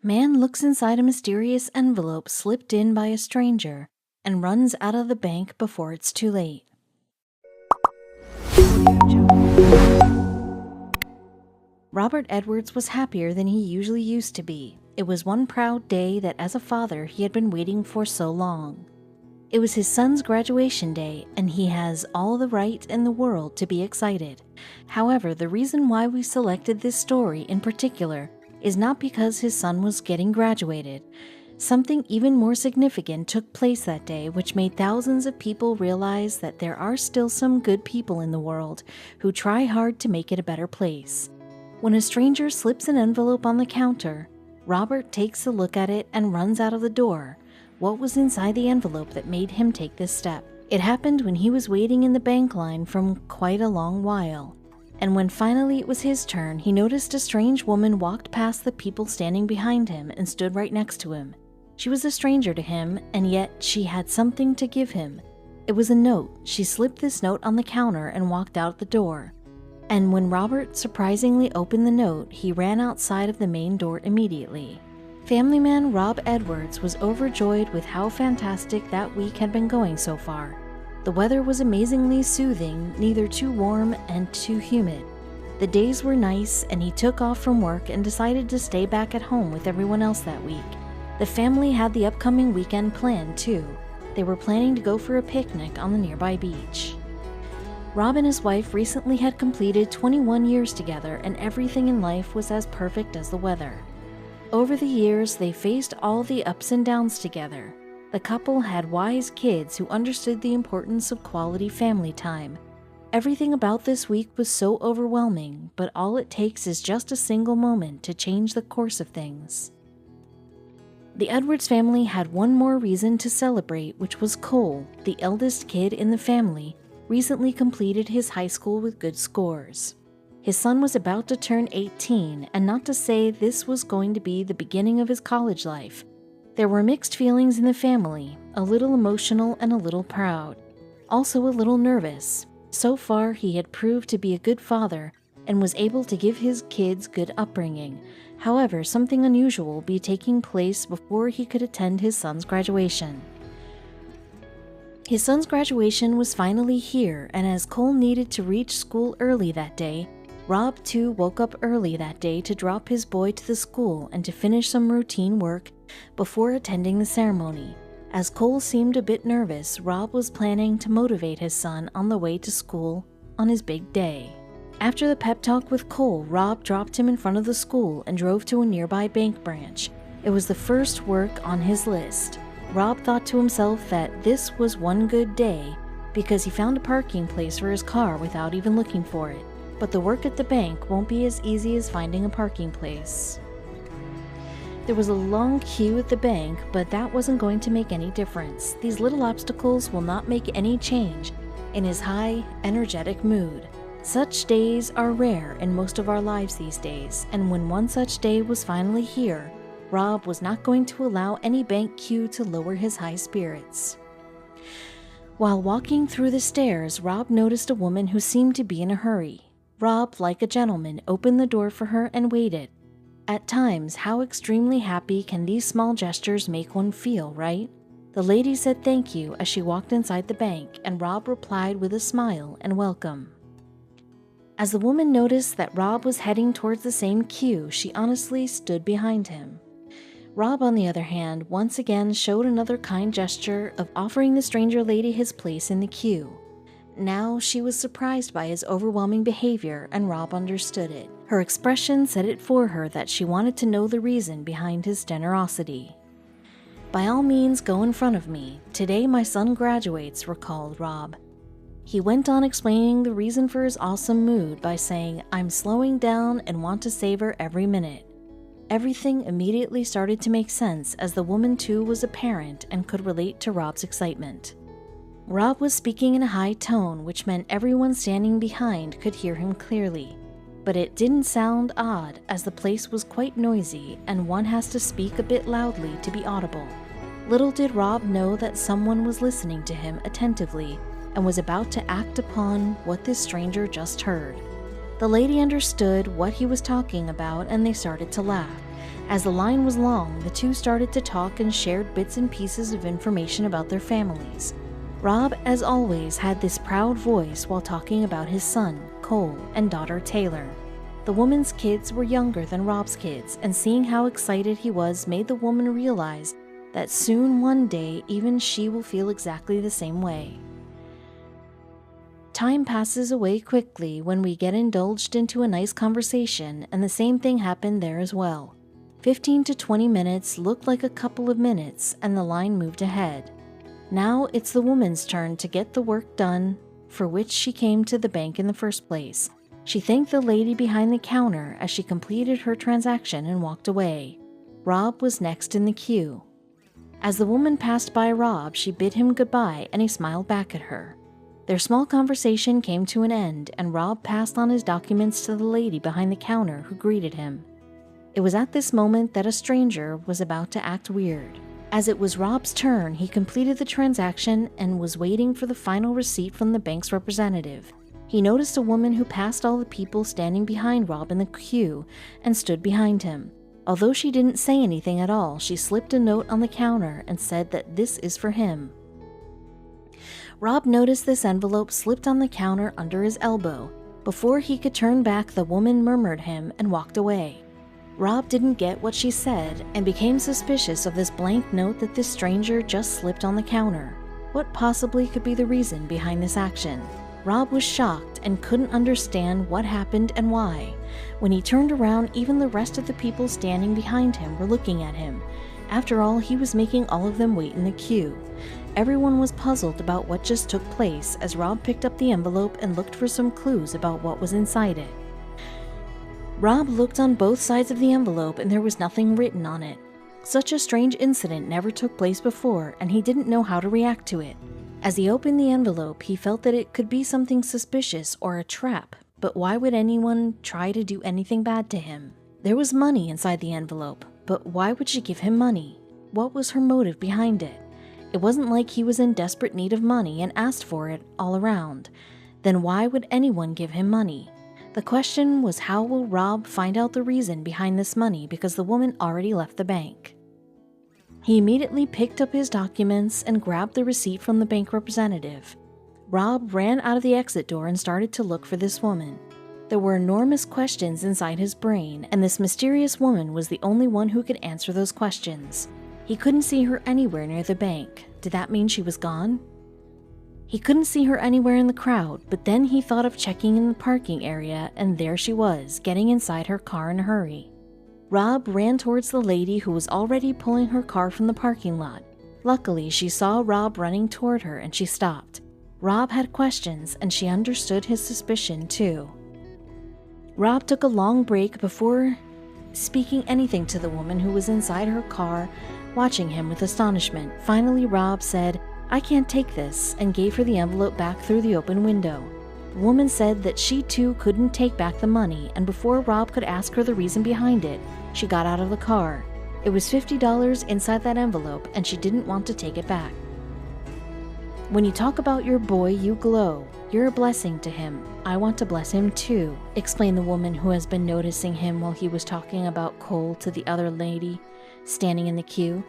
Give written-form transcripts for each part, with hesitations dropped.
Man looks inside a mysterious envelope slipped in by a stranger and runs out of the bank before it's too late. Robert Edwards was happier than he usually used to be. It was one proud day that as a father he had been waiting for so long. It was his son's graduation day, and he has all the right in the world to be excited. However, the reason why we selected this story in particular is not because his son was getting graduated. Something even more significant took place that day, which made thousands of people realize that there are still some good people in the world who try hard to make it a better place. When a stranger slips an envelope on the counter, Robert takes a look at it and runs out of the door. What was inside the envelope that made him take this step? It happened when he was waiting in the bank line from quite a long while. And when finally it was his turn, he noticed a strange woman walked past the people standing behind him and stood right next to him. She was a stranger to him, and yet she had something to give him. It was a note. She slipped this note on the counter and walked out the door. And when Robert surprisingly opened the note, he ran outside of the main door immediately. Family man Rob Edwards was overjoyed with how fantastic that week had been going so far. The weather was amazingly soothing, neither too warm and too humid. The days were nice, and he took off from work and decided to stay back at home with everyone else that week. The family had the upcoming weekend planned too. They were planning to go for a picnic on the nearby beach. Rob and his wife recently had completed 21 years together, and everything in life was as perfect as the weather. Over the years, they faced all the ups and downs together. The couple had wise kids who understood the importance of quality family time. Everything about this week was so overwhelming, but all it takes is just a single moment to change the course of things. The Edwards family had one more reason to celebrate, which was Cole, the eldest kid in the family, recently completed his high school with good scores. His son was about to turn 18, and not to say this was going to be the beginning of his college life. There were mixed feelings in the family, a little emotional and a little proud, also a little nervous. So far, he had proved to be a good father and was able to give his kids good upbringing. However, something unusual would be taking place before he could attend his son's graduation. His son's graduation was finally here, and as Cole needed to reach school early that day, Rob too woke up early that day to drop his boy to the school and to finish some routine work before attending the ceremony. As Cole seemed a bit nervous, Rob was planning to motivate his son on the way to school on his big day. After the pep talk with Cole, Rob dropped him in front of the school and drove to a nearby bank branch. It was the first work on his list. Rob thought to himself that this was one good day because he found a parking place for his car without even looking for it. But the work at the bank won't be as easy as finding a parking place. There was a long queue at the bank, but that wasn't going to make any difference. These little obstacles will not make any change in his high, energetic mood. Such days are rare in most of our lives these days, and when one such day was finally here, Rob was not going to allow any bank queue to lower his high spirits. While walking through the stairs, Rob noticed a woman who seemed to be in a hurry. Rob, like a gentleman, opened the door for her and waited. At times, how extremely happy can these small gestures make one feel, right? The lady said thank you as she walked inside the bank, and Rob replied with a smile and welcome. As the woman noticed that Rob was heading towards the same queue, she honestly stood behind him. Rob, on the other hand, once again showed another kind gesture of offering the stranger lady his place in the queue. Now she was surprised by his overwhelming behavior, and Rob understood it. Her expression said it for her that she wanted to know the reason behind his generosity. "By all means, go in front of me. Today my son graduates," recalled Rob. He went on explaining the reason for his awesome mood by saying, "I'm slowing down and want to savor every minute." Everything immediately started to make sense as the woman too was a parent and could relate to Rob's excitement. Rob was speaking in a high tone, which meant everyone standing behind could hear him clearly. But it didn't sound odd, as the place was quite noisy and one has to speak a bit loudly to be audible. Little did Rob know that someone was listening to him attentively and was about to act upon what this stranger just heard. The lady understood what he was talking about, and they started to laugh. As the line was long, the two started to talk and shared bits and pieces of information about their families. Rob, as always, had this proud voice while talking about his son, Cole, and daughter, Taylor. The woman's kids were younger than Rob's kids, and seeing how excited he was made the woman realize that soon one day even she will feel exactly the same way. Time passes away quickly when we get indulged into a nice conversation, and the same thing happened there as well. 15 to 20 minutes looked like a couple of minutes, and the line moved ahead. Now it's the woman's turn to get the work done for which she came to the bank in the first place. She thanked the lady behind the counter as she completed her transaction and walked away. Rob was next in the queue. As the woman passed by Rob, she bid him goodbye and he smiled back at her. Their small conversation came to an end, and Rob passed on his documents to the lady behind the counter who greeted him. It was at this moment that a stranger was about to act weird. As it was Rob's turn, he completed the transaction and was waiting for the final receipt from the bank's representative. He noticed a woman who passed all the people standing behind Rob in the queue and stood behind him. Although she didn't say anything at all, she slipped a note on the counter and said that this is for him. Rob noticed this envelope slipped on the counter under his elbow. Before he could turn back, the woman murmured him and walked away. Rob didn't get what she said and became suspicious of this blank note that this stranger just slipped on the counter. What possibly could be the reason behind this action? Rob was shocked and couldn't understand what happened and why. When he turned around, even the rest of the people standing behind him were looking at him. After all, he was making all of them wait in the queue. Everyone was puzzled about what just took place as Rob picked up the envelope and looked for some clues about what was inside it. Rob looked on both sides of the envelope and there was nothing written on it. Such a strange incident never took place before, and he didn't know how to react to it. As he opened the envelope, he felt that it could be something suspicious or a trap, but why would anyone try to do anything bad to him? There was money inside the envelope, but why would she give him money? What was her motive behind it? It wasn't like he was in desperate need of money and asked for it all around. Then why would anyone give him money? The question was, how will Rob find out the reason behind this money because the woman already left the bank? He immediately picked up his documents and grabbed the receipt from the bank representative. Rob ran out of the exit door and started to look for this woman. There were enormous questions inside his brain, and this mysterious woman was the only one who could answer those questions. He couldn't see her anywhere near the bank. Did that mean she was gone? He couldn't see her anywhere in the crowd, but then he thought of checking in the parking area, and there she was, getting inside her car in a hurry. Rob ran towards the lady who was already pulling her car from the parking lot. Luckily, she saw Rob running toward her and she stopped. Rob had questions, and she understood his suspicion too. Rob took a long break before speaking anything to the woman who was inside her car, watching him with astonishment. Finally, Rob said, "I can't take this," and gave her the envelope back through the open window. The woman said that she too couldn't take back the money, and before Rob could ask her the reason behind it, she got out of the car. It was $50 inside that envelope, and she didn't want to take it back. "When you talk about your boy, you glow. You're a blessing to him. I want to bless him too," explained the woman who has been noticing him while he was talking about Cole to the other lady standing in the queue.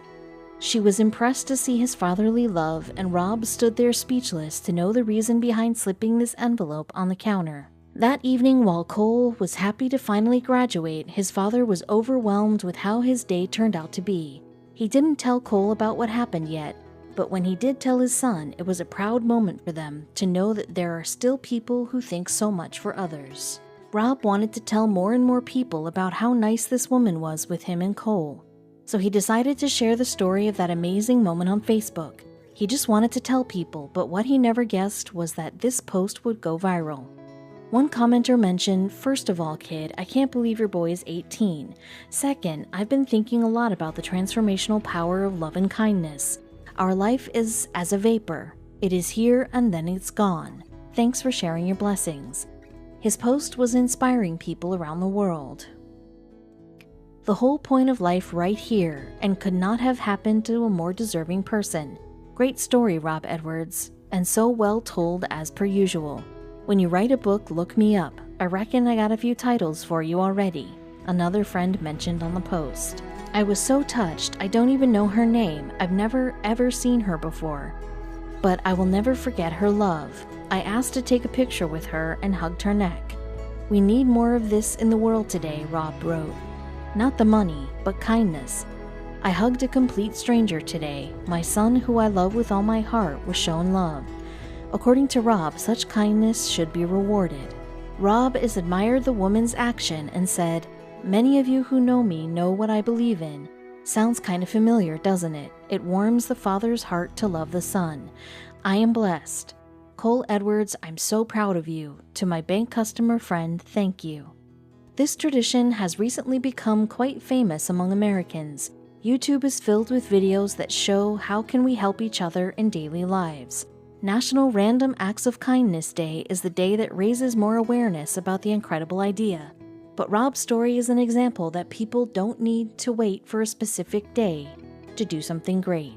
She was impressed to see his fatherly love, and Rob stood there speechless to know the reason behind slipping this envelope on the counter. That evening, while Cole was happy to finally graduate, his father was overwhelmed with how his day turned out to be. He didn't tell Cole about what happened yet, but when he did tell his son, it was a proud moment for them to know that there are still people who think so much for others. Rob wanted to tell more and more people about how nice this woman was with him and Cole. So he decided to share the story of that amazing moment on Facebook. He just wanted to tell people, but what he never guessed was that this post would go viral. One commenter mentioned, "First of all, kid, I can't believe your boy is 18. Second, I've been thinking a lot about the transformational power of love and kindness. Our life is as a vapor. It is here and then it's gone. Thanks for sharing your blessings." His post was inspiring people around the world. The whole point of life right here, and could not have happened to a more deserving person. Great story, Rob Edwards, and so well told as per usual. When you write a book, look me up. I reckon I got a few titles for you already. another friend mentioned on the post. I was so touched, I don't even know her name. I've never ever seen her before. But I will never forget her love. I asked to take a picture with her and hugged her neck. We need more of this in the world today, Rob wrote. Not the money, but kindness. I hugged a complete stranger today. My son, who I love with all my heart, was shown love. According to Rob, such kindness should be rewarded. Rob has admired the woman's action and said, "Many of you who know me know what I believe in. Sounds kind of familiar, doesn't it? It warms the father's heart to love the son. I am blessed. Cole Edwards, I'm so proud of you. To my bank customer friend, thank you." This tradition has recently become quite famous among Americans. YouTube is filled with videos that show how can we help each other in daily lives. National Random Acts of Kindness Day is the day that raises more awareness about the incredible idea. But Rob's story is an example that people don't need to wait for a specific day to do something great.